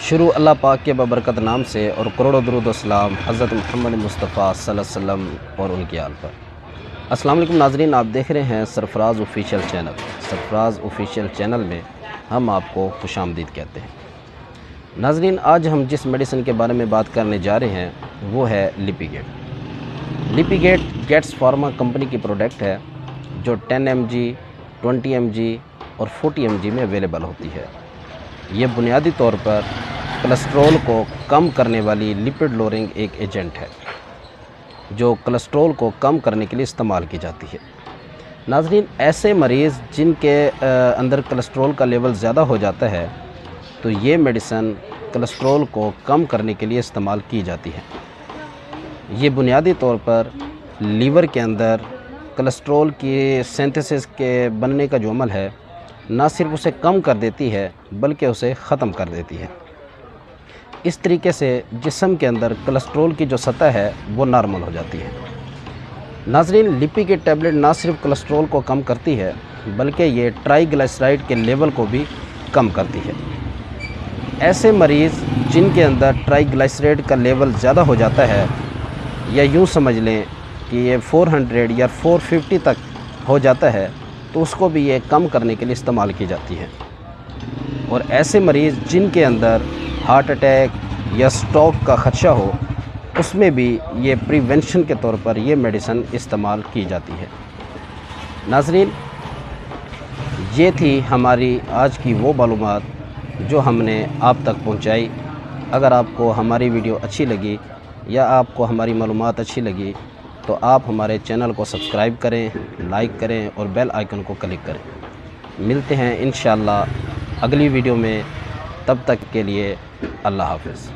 شروع اللہ پاک کے ببرکت نام سے اور کروڑوں درود و سلام حضرت محمد مصطفیٰ صلی اللہ علیہ وسلم اور ان کی آل پر۔ السلام علیکم ناظرین، آپ دیکھ رہے ہیں سرفراز آفیشیل چینل۔ سرفراز آفیشیل چینل میں ہم آپ کو خوش آمدید کہتے ہیں۔ ناظرین، آج ہم جس میڈیسن کے بارے میں بات کرنے جا رہے ہیں وہ ہے لیپیگیٹ۔ لیپیگیٹ گیٹس فارما کمپنی کی پروڈکٹ ہے جو 10 mg 20 mg اور 40 mg میں اویلیبل ہوتی ہے۔ یہ بنیادی طور پر کولسٹرول کو کم کرنے والی لپڈ لورنگ ایک ایجنٹ ہے جو کولسٹرول کو کم کرنے کے لیے استعمال کی جاتی ہے۔ ناظرین، ایسے مریض جن کے اندر کولسٹرول کا لیول زیادہ ہو جاتا ہے تو یہ میڈیسن کولسٹرول کو کم کرنے کے لیے استعمال کی جاتی ہے۔ یہ بنیادی طور پر لیور کے اندر کولسٹرول کی سینتھسس کے بننے کا جو عمل ہے نہ صرف اسے کم کر دیتی ہے بلکہ اسے ختم کر دیتی ہے۔ اس طریقے سے جسم کے اندر کولسٹرول کی جو سطح ہے وہ نارمل ہو جاتی ہے۔ ناظرین، لیپیگیٹ ٹیبلٹ نہ صرف کولسٹرول کو کم کرتی ہے بلکہ یہ ٹرائی گلائسرائڈ کے لیول کو بھی کم کرتی ہے۔ ایسے مریض جن کے اندر ٹرائی گلائسرائڈ کا لیول زیادہ ہو جاتا ہے یا یوں سمجھ لیں کہ یہ 400 یا 450 تک ہو جاتا ہے تو اس کو بھی یہ کم کرنے کے لیے استعمال کی جاتی ہے۔ اور ایسے مریض جن کے اندر ہارٹ اٹیک یا سٹروک کا خدشہ ہو اس میں بھی یہ پریونشن کے طور پر یہ میڈیسن استعمال کی جاتی ہے۔ ناظرین، یہ تھی ہماری آج کی وہ معلومات جو ہم نے آپ تک پہنچائی۔ اگر آپ کو ہماری ویڈیو اچھی لگی یا آپ کو ہماری معلومات اچھی لگی تو آپ ہمارے چینل کو سبسکرائب کریں، لائک کریں اور بیل آئیکن کو کلک کریں۔ ملتے ہیں انشاءاللہ اگلی ویڈیو میں، تب تک کے لیے اللہ حافظ۔